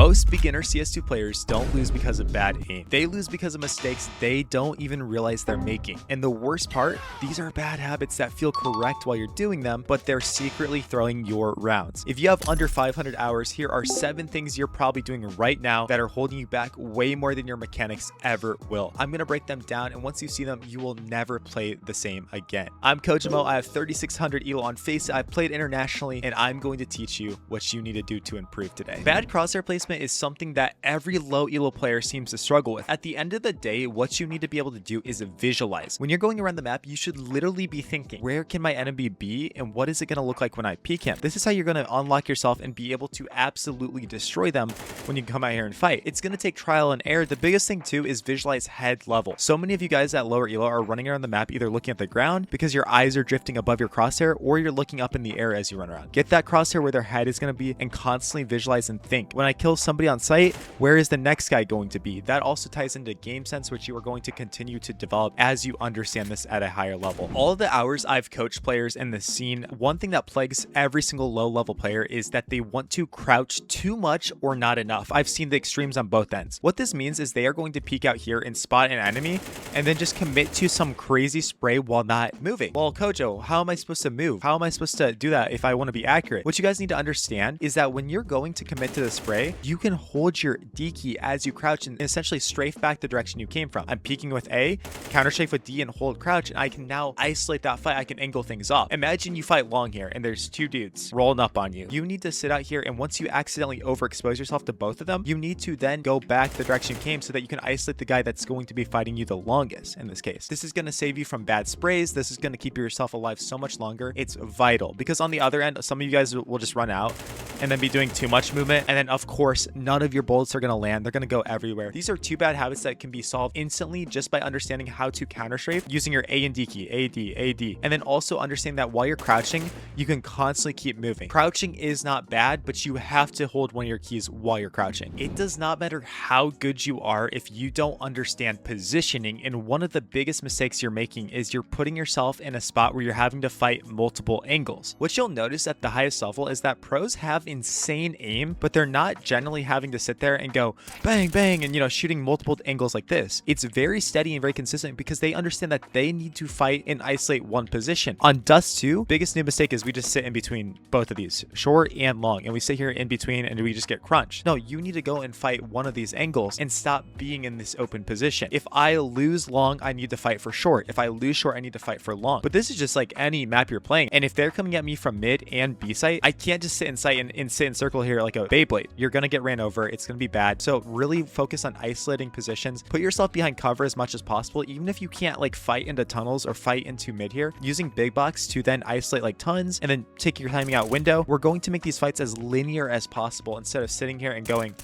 Most beginner CS2 players don't lose because of bad aim. They lose because of mistakes they don't even realize they're making. And the worst part, these are bad habits that feel correct while you're doing them, but they're secretly throwing your rounds. If you have under 500 hours, here are 7 things you're probably doing right now that are holding you back way more than your mechanics ever will. I'm going to break them down, and once you see them, you will never play the same again. I'm CoJoMo. I have 3600 elo on face. I've played internationally, and I'm going to teach you what you need to do to improve today. Bad crosshair placement is something that every low elo player seems to struggle with. At the end of the day, what you need to be able to do is visualize. When you're going around the map, you should literally be thinking, where can my enemy be and what is it going to look like when I peek him? This is how you're going to unlock yourself and be able to absolutely destroy them when you come out here and fight. It's going to take trial and error. The biggest thing too is visualize head level. So many of you guys at lower elo are running around the map either looking at the ground because your eyes are drifting above your crosshair, or you're looking up in the air as you run around. Get that crosshair where their head is going to be and constantly visualize and think, when I kill somebody on site, where is the next guy going to be? That also ties into game sense, which you are going to continue to develop as you understand this at a higher level. All of the hours I've coached players in the scene, one thing that plagues every single low level player is that they want to crouch too much or not enough. I've seen the extremes on both ends. What this means is they are going to peek out here and spot an enemy and then just commit to some crazy spray while not moving. Well, Kojo, how am I supposed to move? How am I supposed to do that if I want to be accurate? What you guys need to understand is that when you're going to commit to the spray, you can hold your D key as you crouch and essentially strafe back the direction you came from. I'm peeking with A, counter strafe with D and hold crouch, and I can now isolate that fight. I can angle things off. Imagine you fight long here and there's 2 dudes rolling up on you. You need to sit out here, and once you accidentally overexpose yourself to both of them, you need to then go back the direction you came so that you can isolate the guy that's going to be fighting you the longest in this case. This is going to save you from bad sprays. This is going to keep yourself alive so much longer. It's vital, because on the other end, some of you guys will just run out and then be doing too much movement, and then of course none of your bullets are going to land. They're going to go everywhere. These are 2 bad habits that can be solved instantly just by understanding how to counter strafe using your A and D key, A, D, A, D, and then also understand that while you're crouching, you can constantly keep moving. Crouching is not bad, but you have to hold one of your keys while you're crouching. It does not matter how good you are if you don't understand positioning, and one of the biggest mistakes you're making is you're putting yourself in a spot where you're having to fight multiple angles. What you'll notice at the highest level is that pros have insane aim, but they're not generally having to sit there and go bang, bang, and shooting multiple angles like this. It's very steady and very consistent because they understand that they need to fight and isolate one position. On Dust 2, biggest new mistake is we just sit in between both of these, short and long, and we sit here in between and we just get crunched. No, you need to go and fight one of these angles and stop being in this open position. If I lose long, I need to fight for short. If I lose short, I need to fight for long. But this is just like any map you're playing, and if they're coming at me from mid and B site, I can't just sit in sight and sit in circle here like a Beyblade. You're gonna get ran over. It's gonna be bad. So really focus on isolating positions. Put yourself behind cover as much as possible, even if you can't like fight into tunnels or fight into mid here. Using big box to then isolate like tons and then take your timing out window. We're going to make these fights as linear as possible instead of sitting here and going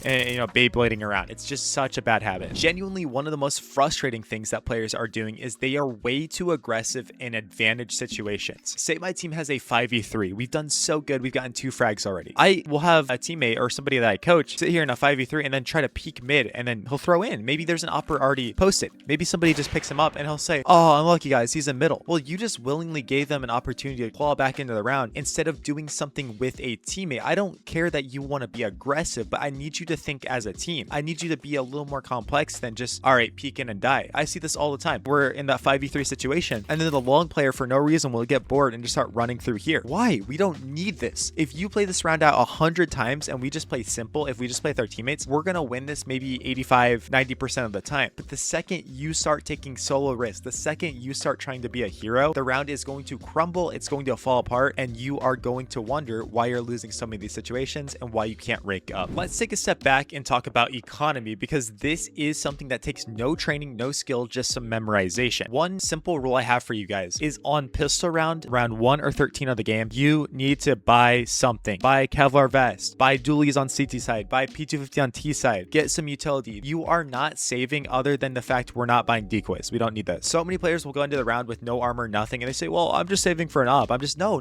and Beyblading around. It's just such a bad habit. Genuinely, one of the most frustrating things that players are doing is they are way too aggressive in advantage situations. Say my team has a 5v3. We've done so good. We've gotten 2 frags already. I will have a teammate or somebody that I coach sit here in a 5v3 and then try to peek mid, and then he'll throw in. Maybe there's an upper already posted. Maybe somebody just picks him up and he'll say, oh, unlucky guys, he's in middle. Well, you just willingly gave them an opportunity to claw back into the round instead of doing something with a teammate. I don't care that you want to be aggressive, but I need you to think as a team. I need you to be a little more complex than just, all right, peek in and die. I see this all the time. We're in that 5v3 situation, and then the long player for no reason will get bored and just start running through here. Why? We don't need this. If you play this round out 100 times and we just play simple, if we just play with our teammates, we're gonna win this maybe 85-90% of the time. But the second you start taking solo risks, the second you start trying to be a hero, the round is going to crumble, it's going to fall apart, and you are going to wonder why you're losing so many of these situations and why you can't rake up. Let's take a step back and talk about economy, because this is something that takes no training, no skill, just some memorization. One simple rule I have for you guys is on pistol round 1 or 13 of the game, you need to buy something. Buy Kevlar vest, buy dualies on CT side, buy P250 on T side, get some utility. You are not saving other than the fact we're not buying decoys. We don't need that. So many players will go into the round with no armor, nothing, and they say, well, I'm just saving for an op. I'm just, no.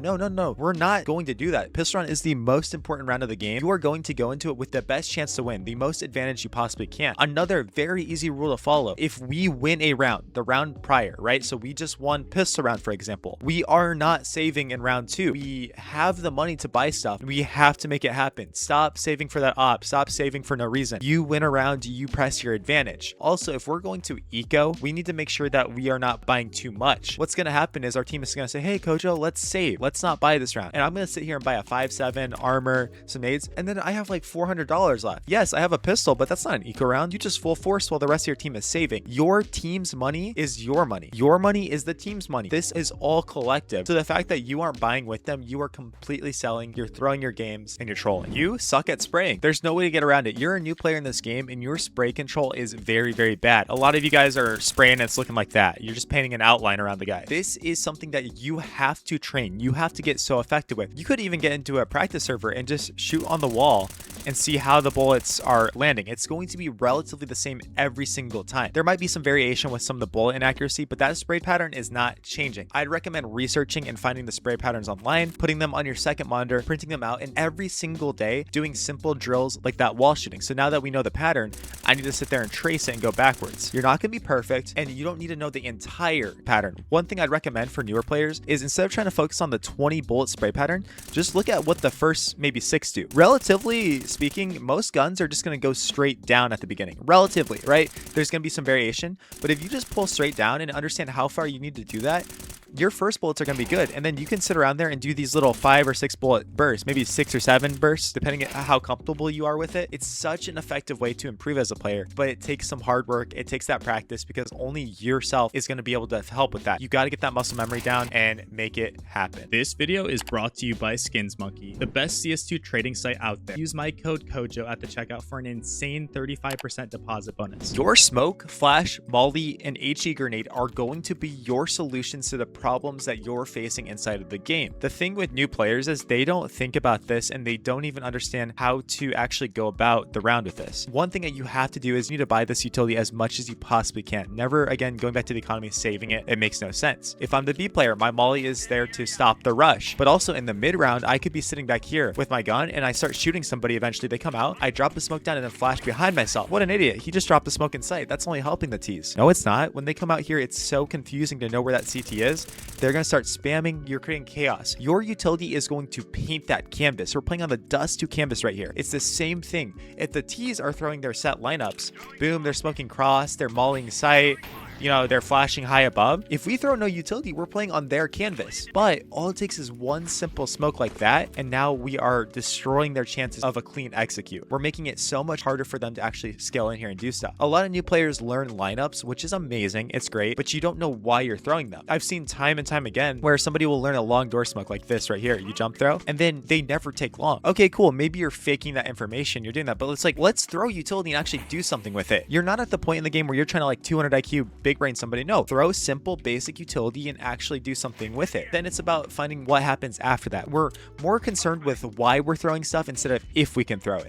We're not going to do that. Pistol round is the most important round of the game. You are going to go into it with the best chance chance to win, the most advantage you possibly can. Another very easy rule to follow: if we win a round, the round prior, right? So we just won pistol round, for example. We are not saving in round 2. We have the money to buy stuff. We have to make it happen. Stop saving for that op. Stop saving for no reason. You win a round, you press your advantage. Also, if we're going to eco, we need to make sure that we are not buying too much. What's going to happen is our team is going to say, hey, CoJo, let's save. Let's not buy this round. And I'm going to sit here and buy a 5.7 armor, some nades, and then I have like $400 left. Yes, I have a pistol, but that's not an eco round. You just full force while the rest of your team is saving. Your team's money is your money. Your money is the team's money. This is all collective. So the fact that you aren't buying with them, you are completely selling, you're throwing your games, and you're trolling. You suck at spraying. There's no way to get around it. You're a new player in this game, and your spray control is very, very bad. A lot of you guys are spraying and it's looking like that. You're just painting an outline around the guy. This is something that you have to train. You have to get so effective with. You could even get into a practice server and just shoot on the wall and see how the bullets are landing. It's going to be relatively the same every single time. There might be some variation with some of the bullet inaccuracy, but that spray pattern is not changing. I'd recommend researching and finding the spray patterns online, putting them on your second monitor, printing them out, and every single day doing simple drills like that wall shooting. So now that we know the pattern, I need to sit there and trace it and go backwards. You're not going to be perfect, and you don't need to know the entire pattern. One thing I'd recommend for newer players is, instead of trying to focus on the 20 bullet spray pattern, just look at what the first maybe 6 do. Relatively speaking, most guns are just going to go straight down at the beginning. Relatively, right? There's going to be some variation, but if you just pull straight down and understand how far you need to do that, your first bullets are going to be good. And then you can sit around there and do these little 5 or 6 bullet bursts, maybe 6 or 7 bursts, depending on how comfortable you are with it. It's such an effective way to improve as a player, but it takes some hard work. It takes that practice, because only yourself is going to be able to help with that. You got to get that muscle memory down and make it happen. This video is brought to you by SkinsMonkey, the best CS2 trading site out there. Use my code CoJo at the checkout for an insane 35% deposit bonus. Your smoke, flash, molly, and HE grenade are going to be your solutions to the problems that you're facing inside of the game. The thing with new players is they don't think about this, and they don't even understand how to actually go about the round with this. One thing that you have to do is you need to buy this utility as much as you possibly can. Never, again, going back to the economy, saving it. It makes no sense. If I'm the B player, my molly is there to stop the rush, but also in the mid round, I could be sitting back here with my gun and I start shooting somebody. Eventually they come out, I drop the smoke down and then flash behind myself. What an idiot. He just dropped the smoke in sight. That's only helping the T's. No, it's not. When they come out here, it's so confusing to know where that CT is. They're going to start spamming. You're creating chaos. Your utility is going to paint that canvas. We're playing on the dust to canvas right here. It's the same thing. If the T's are throwing their set lineups, boom, they're smoking cross, they're mauling sight, you know, they're flashing high above. If we throw no utility, we're playing on their canvas. But all it takes is one simple smoke like that, and now we are destroying their chances of a clean execute. We're making it so much harder for them to actually scale in here and do stuff. A lot of new players learn lineups, which is amazing. It's great, but you don't know why you're throwing them. I've seen time and time again where somebody will learn a long door smoke like this right here. You jump throw, and then they never take long. Okay, cool. Maybe you're faking that information. You're doing that, but it's like, let's throw utility and actually do something with it. You're not at the point in the game where you're trying to like 200 IQ big brain somebody. No, throw simple basic utility and actually do something with it. Then it's about finding what happens after that. We're more concerned with why we're throwing stuff instead of if we can throw it.